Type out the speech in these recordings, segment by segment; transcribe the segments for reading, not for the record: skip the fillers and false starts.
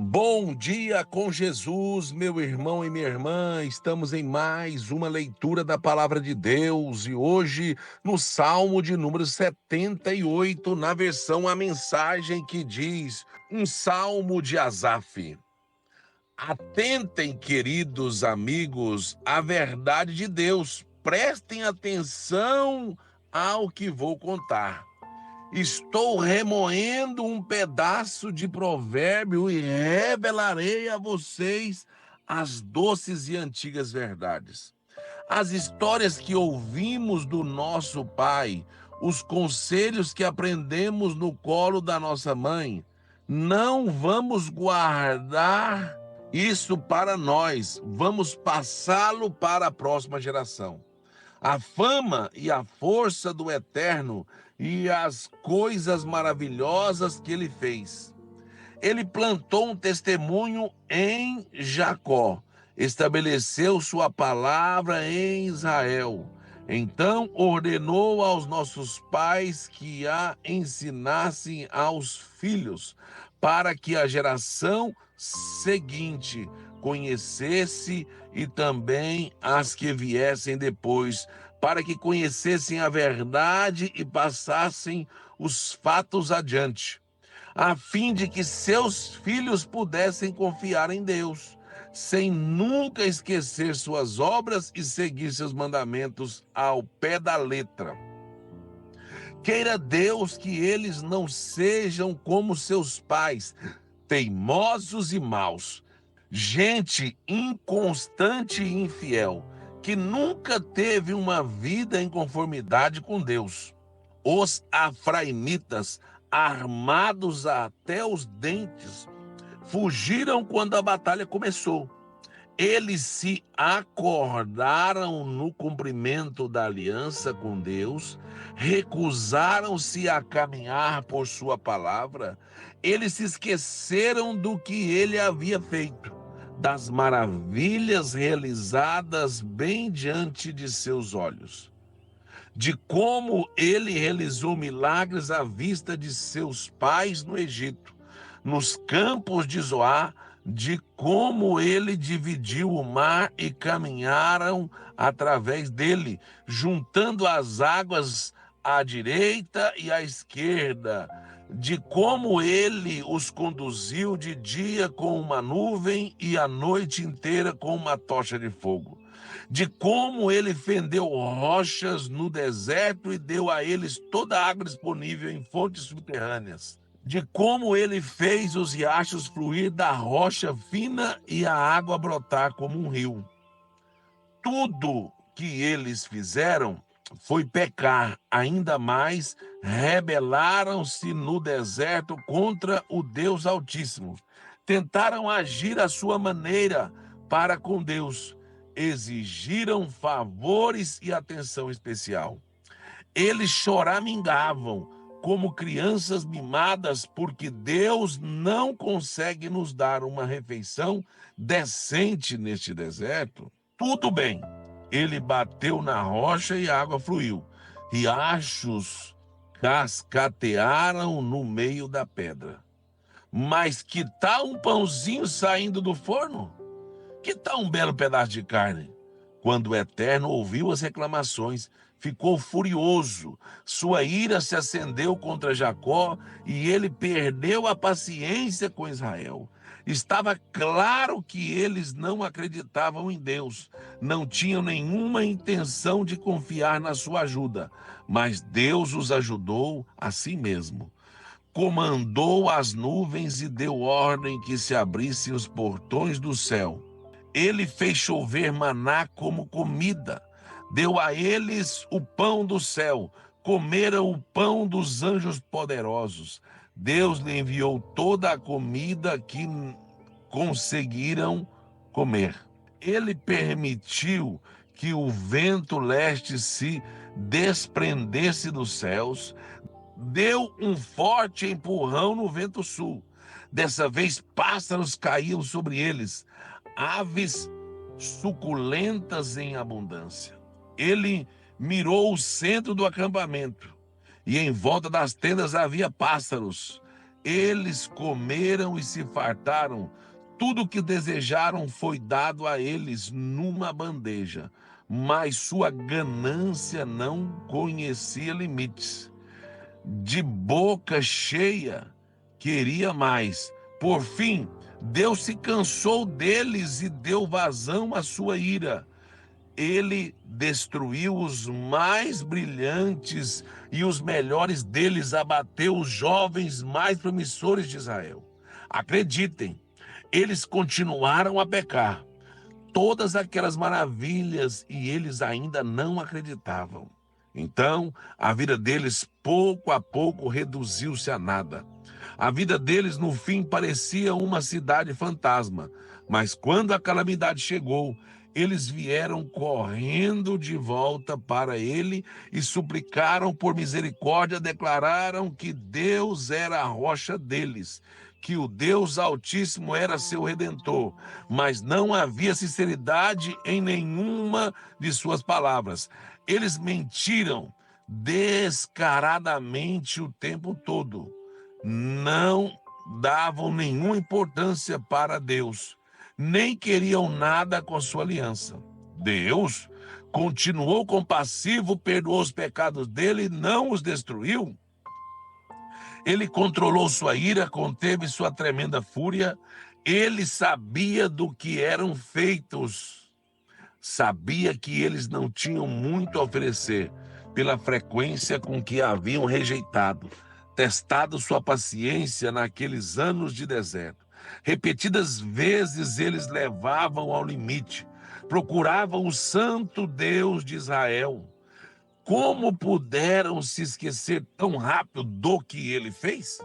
Bom dia com Jesus, meu irmão e minha irmã. Estamos em mais uma leitura da palavra de Deus e hoje no Salmo de número 78, na versão A Mensagem, que diz: um salmo de Asaf. Atentem, queridos amigos, à verdade de Deus. Prestem atenção ao que vou contar. Estou remoendo um pedaço de provérbio e revelarei a vocês as doces e antigas verdades. As histórias que ouvimos do nosso pai, os conselhos que aprendemos no colo da nossa mãe. Não vamos guardar isso para nós, vamos passá-lo para a próxima geração. A fama e a força do Eterno e as coisas maravilhosas que ele fez. Ele plantou um testemunho em Jacó, estabeleceu sua palavra em Israel. Então ordenou aos nossos pais que a ensinassem aos filhos, para que a geração seguinte conhecesse e também as que viessem depois, para que conhecessem a verdade e passassem os fatos adiante, a fim de que seus filhos pudessem confiar em Deus, sem nunca esquecer suas obras e seguir seus mandamentos ao pé da letra. Queira Deus que eles não sejam como seus pais, teimosos e maus, gente inconstante e infiel, que nunca teve uma vida em conformidade com Deus. Os afraimitas, armados até os dentes, fugiram quando a batalha começou. Eles se acordaram no cumprimento da aliança com Deus, recusaram-se a caminhar por sua palavra, eles se esqueceram do que ele havia feito, das maravilhas realizadas bem diante de seus olhos, de como ele realizou milagres à vista de seus pais no Egito, nos campos de Zoar, de como ele dividiu o mar e caminharam através dele, juntando as águas à direita e à esquerda, de como ele os conduziu de dia com uma nuvem e a noite inteira com uma tocha de fogo, de como ele fendeu rochas no deserto e deu a eles toda a água disponível em fontes subterrâneas, de como ele fez os riachos fluir da rocha fina e a água brotar como um rio. Tudo que eles fizeram foi pecar, ainda mais rebelaram-se no deserto contra o Deus Altíssimo. Tentaram agir à sua maneira para com Deus, exigiram favores e atenção especial. Eles choramingavam como crianças mimadas, porque Deus não consegue nos dar uma refeição decente neste deserto. Tudo bem, ele bateu na rocha e a água fluiu. Riachos cascatearam no meio da pedra. Mas que tal um pãozinho saindo do forno? Que tal um belo pedaço de carne? Quando o Eterno ouviu as reclamações, ficou furioso. Sua ira se acendeu contra Jacó e ele perdeu a paciência com Israel. Estava claro que eles não acreditavam em Deus, não tinham nenhuma intenção de confiar na sua ajuda, mas Deus os ajudou a si mesmo. Comandou as nuvens e deu ordem que se abrissem os portões do céu. Ele fez chover maná como comida, deu a eles o pão do céu, comeram o pão dos anjos poderosos. Deus lhe enviou toda a comida que conseguiram comer. Ele permitiu que o vento leste se desprendesse dos céus, deu um forte empurrão no vento sul. Dessa vez, pássaros caíam sobre eles, aves suculentas em abundância. Ele mirou o centro do acampamento, e em volta das tendas havia pássaros. Eles comeram e se fartaram. Tudo o que desejaram foi dado a eles numa bandeja, mas sua ganância não conhecia limites. De boca cheia, queria mais. Por fim, Deus se cansou deles e deu vazão à sua ira. Ele destruiu os mais brilhantes e os melhores deles, abateu os jovens mais promissores de Israel. Acreditem, eles continuaram a pecar. Todas aquelas maravilhas e eles ainda não acreditavam. Então, a vida deles pouco a pouco reduziu-se a nada. A vida deles no fim parecia uma cidade fantasma, mas quando a calamidade chegou, eles vieram correndo de volta para ele e suplicaram por misericórdia, declararam que Deus era a rocha deles, que o Deus Altíssimo era seu redentor, mas não havia sinceridade em nenhuma de suas palavras. Eles mentiram descaradamente o tempo todo. Não davam nenhuma importância para Deus, nem queriam nada com sua aliança. Deus continuou compassivo, perdoou os pecados dele e não os destruiu. Ele controlou sua ira, conteve sua tremenda fúria. Ele sabia do que eram feitos. Sabia que eles não tinham muito a oferecer pela frequência com que a haviam rejeitado, testado sua paciência naqueles anos de deserto. Repetidas vezes eles levavam ao limite, procuravam o santo Deus de Israel. Como puderam se esquecer tão rápido do que ele fez?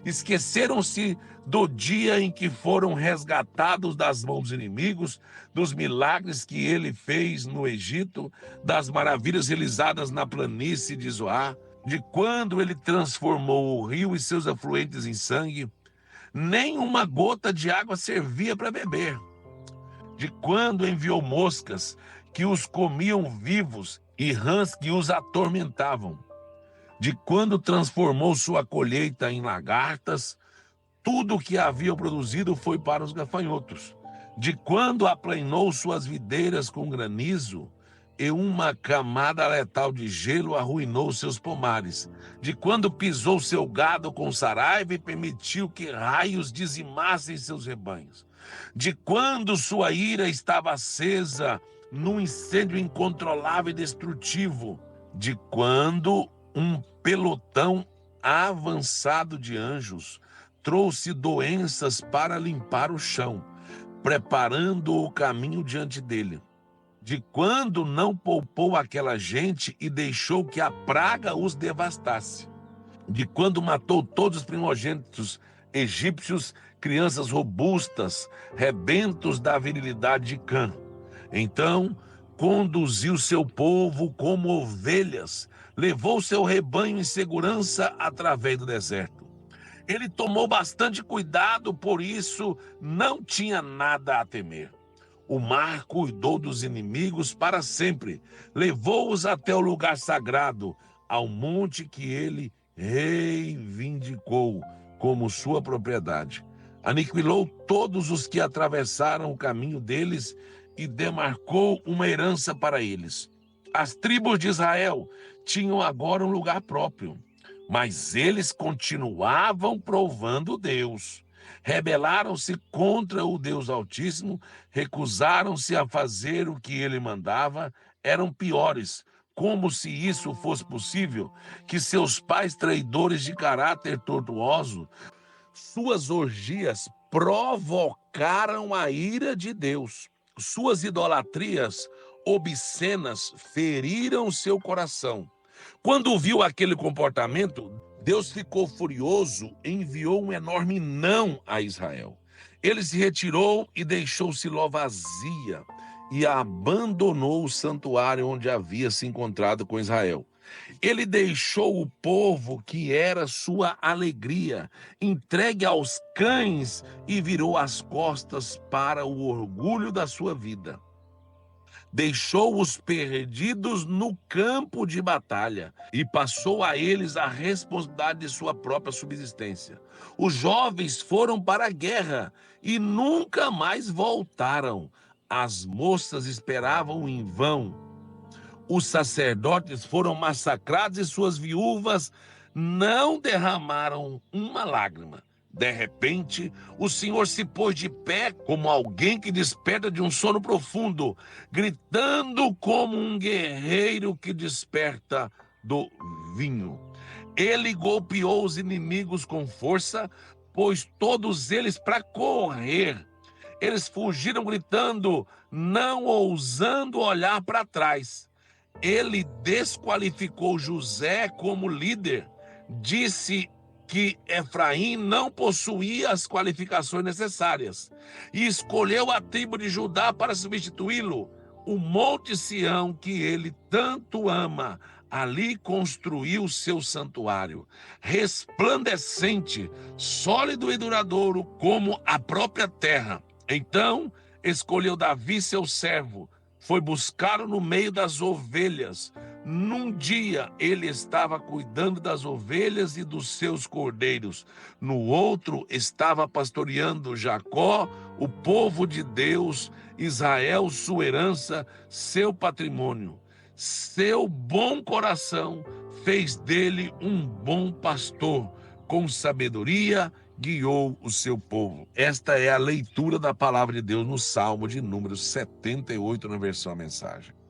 Esqueceram-se do dia em que foram resgatados das mãos dos inimigos, dos milagres que ele fez no Egito, das maravilhas realizadas na planície de Zoar, de quando ele transformou o rio e seus afluentes em sangue. Nem uma gota de água servia para beber. De quando enviou moscas que os comiam vivos e rãs que os atormentavam. De quando transformou sua colheita em lagartas, tudo o que haviam produzido foi para os gafanhotos. De quando aplanou suas videiras com granizo, e uma camada letal de gelo arruinou seus pomares. De quando pisou seu gado com saraiva e permitiu que raios dizimassem seus rebanhos. De quando sua ira estava acesa num incêndio incontrolável e destrutivo. De quando um pelotão avançado de anjos trouxe doenças para limpar o chão, preparando o caminho diante dele. De quando não poupou aquela gente e deixou que a praga os devastasse. De quando matou todos os primogênitos egípcios, crianças robustas, rebentos da virilidade de Cã. Então conduziu seu povo como ovelhas, levou seu rebanho em segurança através do deserto. Ele tomou bastante cuidado, por isso não tinha nada a temer. O mar cuidou dos inimigos para sempre, levou-os até o lugar sagrado, ao monte que ele reivindicou como sua propriedade. Aniquilou todos os que atravessaram o caminho deles e demarcou uma herança para eles. As tribos de Israel tinham agora um lugar próprio, mas eles continuavam provando Deus. Rebelaram-se contra o Deus Altíssimo, recusaram-se a fazer o que ele mandava, eram piores, como se isso fosse possível, que seus pais traidores de caráter tortuoso, suas orgias provocaram a ira de Deus. Suas idolatrias obscenas feriram seu coração. Quando viu aquele comportamento, Deus ficou furioso e enviou um enorme não a Israel. Ele se retirou e deixou Siló vazia e abandonou o santuário onde havia se encontrado com Israel. Ele deixou o povo que era sua alegria, entregue aos cães, e virou as costas para o orgulho da sua vida. deixou-os perdidos no campo de batalha e passou a eles a responsabilidade de sua própria subsistência. Os jovens foram para a guerra e nunca mais voltaram. As moças esperavam em vão. Os sacerdotes foram massacrados e suas viúvas não derramaram uma lágrima. De repente, o Senhor se pôs de pé como alguém que desperta de um sono profundo, gritando como um guerreiro que desperta do vinho. Ele golpeou os inimigos com força, pôs todos eles para correr. Eles fugiram gritando, não ousando olhar para trás. Ele desqualificou José como líder, disse que Efraim não possuía as qualificações necessárias e escolheu a tribo de Judá para substituí-lo. O Monte Sião, que ele tanto ama, ali construiu seu santuário, resplandecente, sólido e duradouro como a própria terra. Então escolheu Davi, seu servo, foi buscá-lo no meio das ovelhas. Num dia ele estava cuidando das ovelhas e dos seus cordeiros. No outro estava pastoreando Jacó, o povo de Deus, Israel, sua herança, seu patrimônio. Seu bom coração fez dele um bom pastor. Com sabedoria guiou o seu povo. Esta é a leitura da palavra de Deus no Salmo de número 78, na versão A Mensagem.